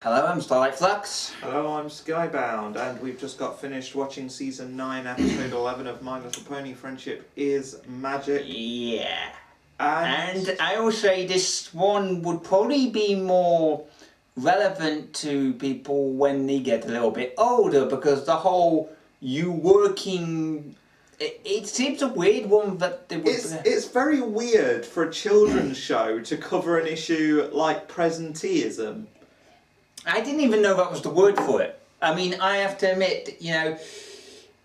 Hello, I'm Starlight Flux. Hello, I'm Skybound, and we've just got finished watching Season 9, Episode 11 of My Little Pony Friendship is Magic. Yeah. And I will say this one would probably be more relevant to people when they get a little bit older, because the whole you working... It seems a weird one that they would... It's very weird for a children's show to cover an issue like presenteeism. I didn't even know that was the word for it. I mean, I have to admit, you know,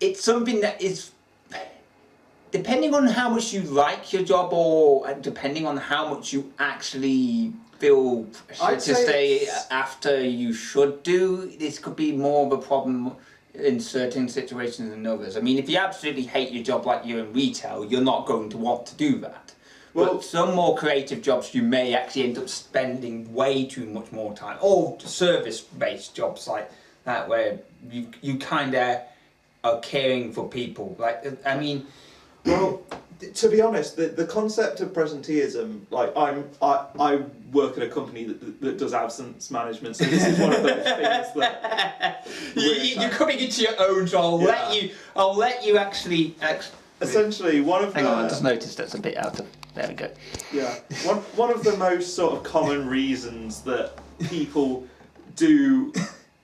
it's something that is, depending on how much you like your job, or depending on how much you actually feel to stay after you should do, this could be more of a problem in certain situations than others. I mean, if you absolutely hate your job like you're in retail, you're not going to want to do that. Well, but some more creative jobs you may actually end up spending way too much more time, or service-based jobs like that where you kind of are caring for people. Like, I mean, well, to be honest, the concept of presenteeism, like I work at a company that does absence management, so this is one of those things that you're coming into your own, so I'll let you actually. Essentially, one of Hang on, I just noticed that's a bit out of. There we go. Yeah, one of the most sort of common reasons that people do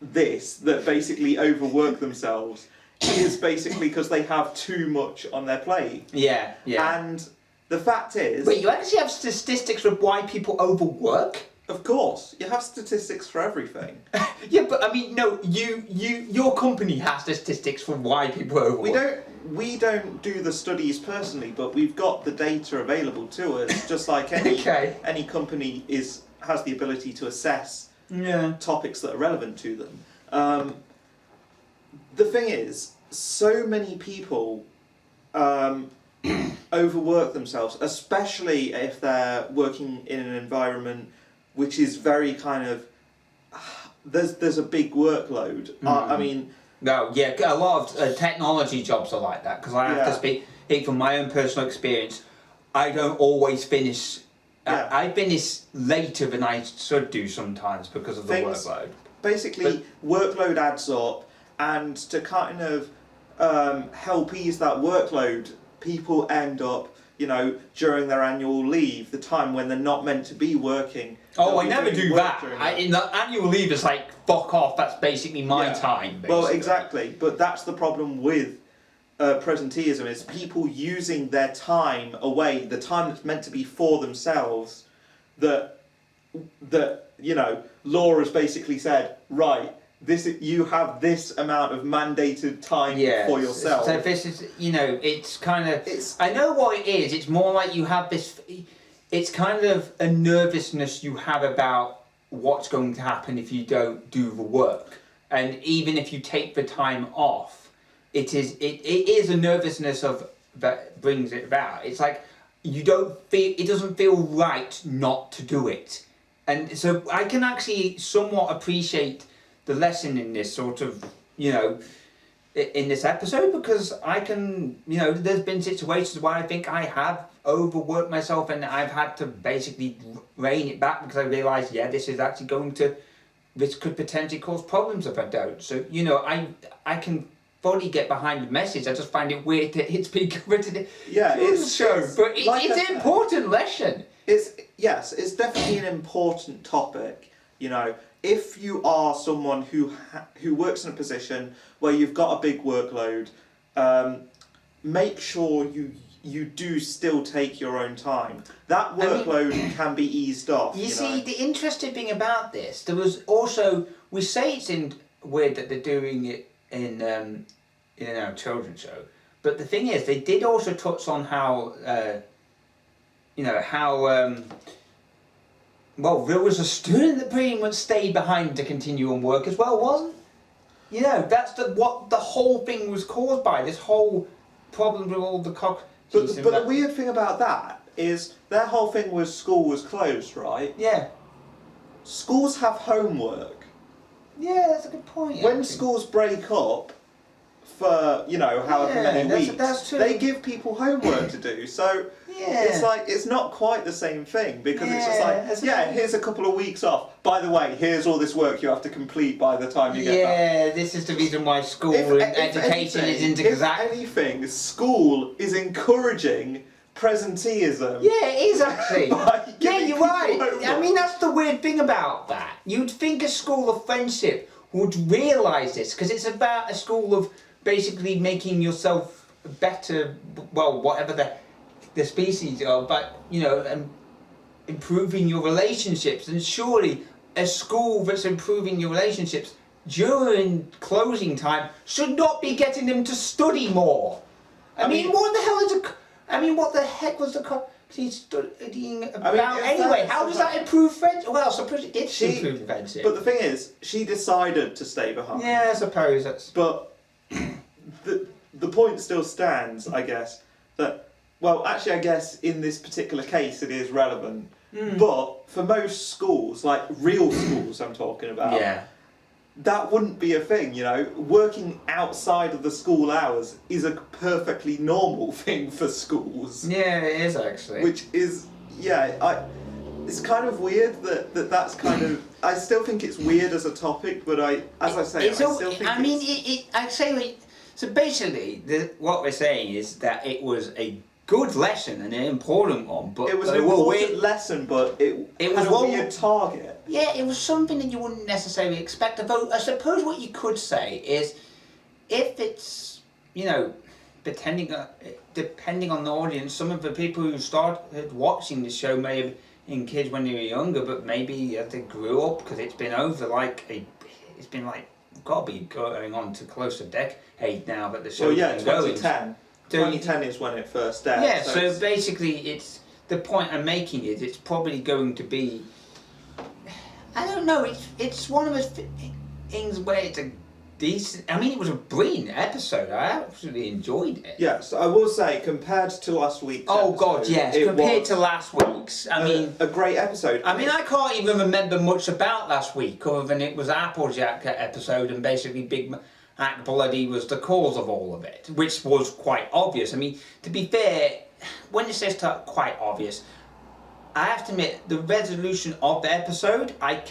this, that basically overwork themselves, is basically because they have too much on their plate. Yeah, yeah. And the fact is... Wait, you actually have statistics of why people overwork? Of course, you have statistics for everything. Yeah, but I mean, no, your company has statistics for why people overwork. We don't do the studies personally, but we've got the data available to us, just like any company has the ability to assess topics that are relevant to them. The thing is, so many people overwork themselves, especially if they're working in an environment which is very kind of... There's a big workload. I mean... No, yeah, a lot of technology jobs are like that, because I have to speak from my own personal experience. I don't always finish... I finish later than I should do sometimes because of the workload. Basically, workload adds up, and to kind of help ease that workload, people end up, you know, during their annual leave, the time when they're not meant to be working. Oh, I never do that. In the annual leave, it's like, fuck off, that's basically my time, basically. Well, exactly, but that's the problem with presenteeism, is people using their time away, the time that's meant to be for themselves, that you know, law has basically said, right, you have this amount of mandated time for yourself. So this is, you know, it's kind of... I know what it is. It's more like you have this... It's kind of a nervousness you have about what's going to happen if you don't do the work. And even if you take the time off, it is a nervousness that brings it about. It's like you don't feel... It doesn't feel right not to do it. And so I can actually somewhat appreciate the lesson in this sort of, you know, in this episode, because I can, you know, there's been situations where I think I have overworked myself and I've had to basically rein it back because I realised, this is actually this could potentially cause problems if I don't. So, you know, I can fully get behind the message. I just find it weird that it's been covered in the show. But it's an important lesson. It's definitely an important topic, you know. If you are someone who works in a position where you've got a big workload, make sure you do still take your own time. That workload can be eased off. You see, the interesting thing about this, there was also, we say it's weird that they're doing it in our children's show, but the thing is, they did also touch on how, well, there was a student that pretty much stayed behind to continue on work as well, wasn't? You know, that's what the whole thing was caused by, this whole problem with all the cock... But the weird thing about that is their whole thing was school was closed, right? Yeah. Schools have homework. Yeah, that's a good point. When schools break up for, you know, however many weeks, that's true. they give people homework to do. So Yeah. It's like, it's not quite the same thing, because it's just like, yeah, here's a couple of weeks off. By the way, here's all this work you have to complete by the time you get back. Yeah, this is the reason why school and education isn't exact. If anything, school is encouraging presenteeism. Yeah, it is actually. Yeah, you're right. homework. I mean, that's the weird thing about that. You'd think a school of friendship would realise this, because it's about a school of basically making yourself better, well, whatever the species are, but, you know, and improving your relationships. And surely a school that's improving your relationships during closing time should not be getting them to study more. I mean, what the hell is what the heck was the he's studying about anyway? How does that improve friendship? Well, I suppose it did improve friendship. But the thing is, she decided to stay behind. Yeah, I suppose that's. But the point still stands, I guess, that, well, actually, I guess in this particular case it is relevant. But for most schools, like real schools I'm talking about, that wouldn't be a thing, you know. Working outside of the school hours is a perfectly normal thing for schools. Yeah, it is actually. Which is, it's kind of weird that's kind of. I still think it's weird as a topic, but I still think. I mean, I say so. Basically, what we're saying is that it was a good lesson and an important one, but it was an important lesson, but it was a weird target. Yeah, it was something that you wouldn't necessarily expect. Although I suppose what you could say is, if it's, you know, depending on the audience, some of the people who started watching the show may have been kids when they were younger, but maybe as they grew up, because it's been over it's been got to be going on to close to a decade now that the show's been going. 2010. 2010 is when it first aired. Yeah, so basically, it's the point I'm making is it's probably going to be. I don't know. It's one of those things where it's a decent. I mean, it was a brilliant episode. I absolutely enjoyed it. Yes, I will say compared to last week's. Oh God, yes. Compared to last week's, I mean, a great episode. I mean, I can't even remember much about last week, other than it was Applejack episode, and basically Big Mac Bloody was the cause of all of it, which was quite obvious. I mean, to be fair, when it says quite obvious, I have to admit, the resolution of the episode, I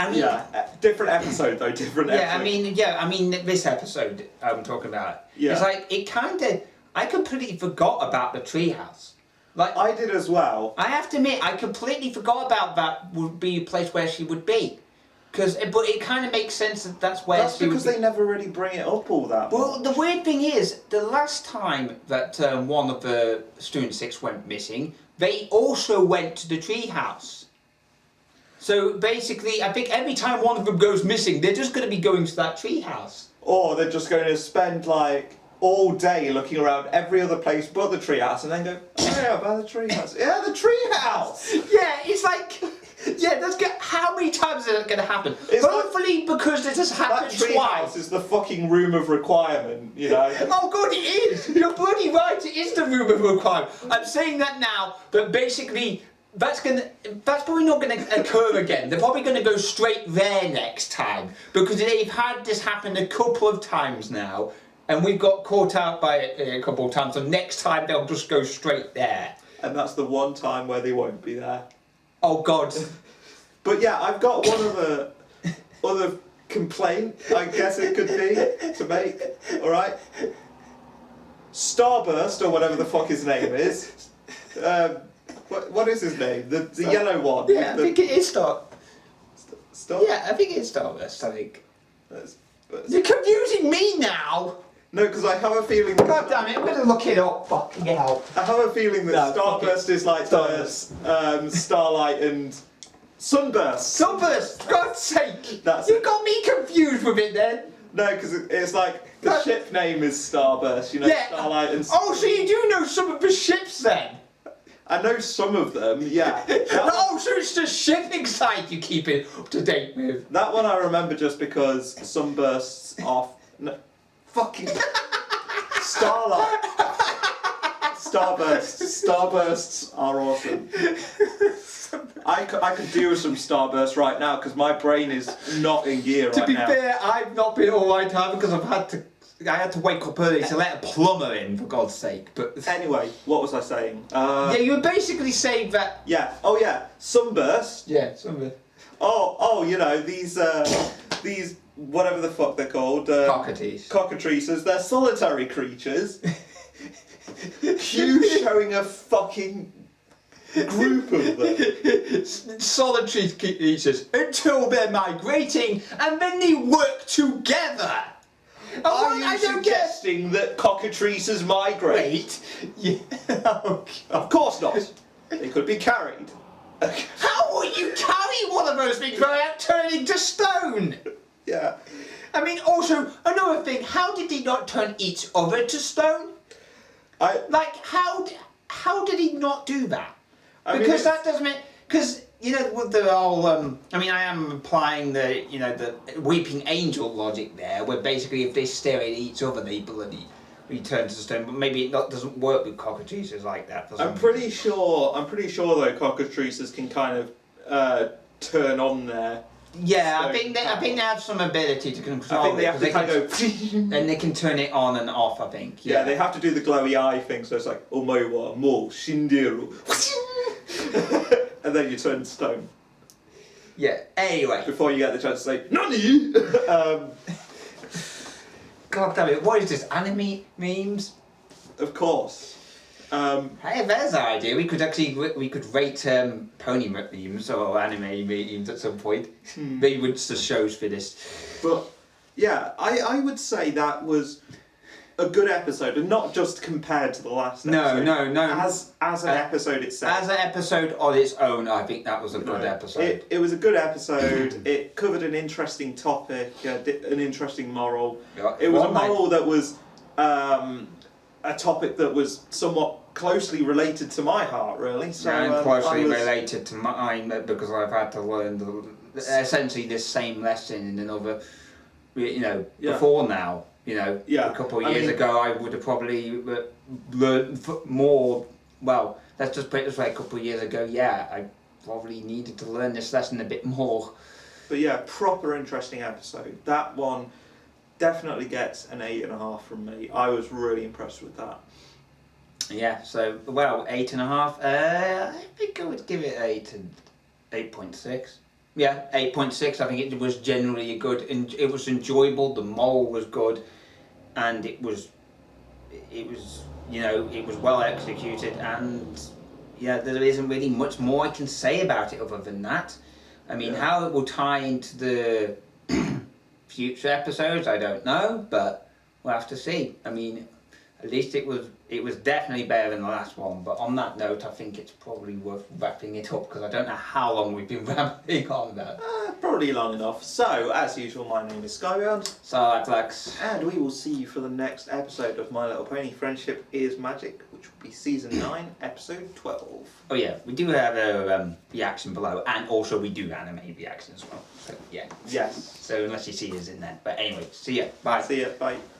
mean... Yeah, different episode though, different episode. I mean, this episode I'm talking about. Yeah. It's like, I completely forgot about the treehouse. Like, I did as well. I have to admit, I completely forgot about that would be a place where she would be. But it kind of makes sense that's where That's she because would be. They never really bring it up all that Well, much. the weird thing is, the last time that one of the Student 6 went missing, they also went to the treehouse. So basically, I think every time one of them goes missing, they're just going to be going to that treehouse. Or they're just going to spend like all day looking around every other place but the treehouse, and then go, oh yeah, by the treehouse. Yeah, the treehouse. Yeah, it's like, yeah, how many times is that going to happen? Hopefully, because this has happened That treehouse twice. is the fucking room of requirement, you know. Oh God, it is! You're bloody right, it is the room of requirement. I'm saying that now, but basically, that's probably not going to occur again. They're probably going to go straight there next time, because they've had this happen a couple of times now, and we've got caught out by it a couple of times, so next time they'll just go straight there. And that's the one time where they won't be there. Oh God. But yeah, I've got one other complaint, I guess it could be, to make, alright? Starburst, or whatever the fuck his name is. What is his name? The yellow one. Yeah, I think it is Star. Yeah, I think it's Starburst, I think. You're confusing me now! No, because I have a feeling... God damn it, I'm going to look it up, fucking hell. I have a feeling that Starburst is like Starlight and... Sunburst! Sunburst! God's sake! That's You it. got me confused with it then! No, because it's like, the ship name is Starburst, you know, Yeah. Starlight and... Oh, so you do know some of the ships then? I know some of them, yeah. Oh, so it's the shipping side you keep it up to date with. That one I remember just because Sunburst's off... No, fucking... Starlight. Starbursts are awesome. I could do with some Starburst right now because my brain is not in gear right now. To be fair, I've not been alright either because I've had to I had to wake up early to let a plumber in, for God's sake. But Anyway, what was I saying? yeah, you were basically saying that. Yeah. Oh yeah. Sunburst. Yeah, something. Oh, you know these whatever the fuck they're called. Cockatoos. Cockatrices. They're solitary creatures. You showing a fucking group of them. Solitary creatures until they're migrating and then they work together. Are you suggesting that cockatrices migrate? Yeah. Oh, God. Of course not. They could be carried. How will you carry one of those things without turning to stone? Yeah. I mean, also, another thing, how did he not turn each other to stone? How did he not do that? Because that doesn't mean, because, you know, with the whole, I mean, I am applying the, you know, the weeping angel logic there, where basically if they stare at each other, they bloody return to stone, but maybe it doesn't work with cockatrices like that, does it? I'm pretty sure though cockatrices can kind of turn on their Yeah, I think they have some ability to control. I think they have to kind of go. And they can turn it on and off. I think. Yeah, they have to do the glowy eye thing. So it's like omowa mo shinderu, and then you turn stone. Yeah. Anyway, before you get the chance to say nani. God damn it! What is this? Anime memes? Of course. Hey, there's our idea. We could actually rate pony memes or anime memes at some point. Maybe once the show's finished. But yeah, I would say that was a good episode, and not just compared to the last episode. No. As an episode itself. As an episode on its own, I think that was a good episode. It was a good episode. It covered an interesting topic, an interesting moral. Yeah, it was a moral that was a topic that was somewhat closely related to my heart, really. So, and closely related to mine because I've had to learn essentially this same lesson in another, before now. A couple of years ago I would have probably learned more. Well, let's just put it this way: a couple of years ago, I probably needed to learn this lesson a bit more. But yeah, proper interesting episode. That one definitely gets an 8.5 from me. I was really impressed with that. Yeah, so 8.5. I think I would give it 8.6. Yeah, 8.6. I think it was generally good, and it was enjoyable. The moral was good, and it was well executed, and there isn't really much more I can say about it other than that. I mean, how it will tie into the future episodes, I don't know, but we'll have to see. I mean, at least it was definitely better than the last one. But on that note, I think it's probably worth wrapping it up because I don't know how long we've been rambling on that. Probably long enough. So, as usual, my name is Skybound. Starlight, and we will see you for the next episode of My Little Pony Friendship is Magic, which will be Season 9, Episode 12. Oh yeah, we do have a reaction below, and also we do anime reaction as well. So yeah. Yes. So unless you see us in there. But anyway, see ya. Bye. See ya. Bye.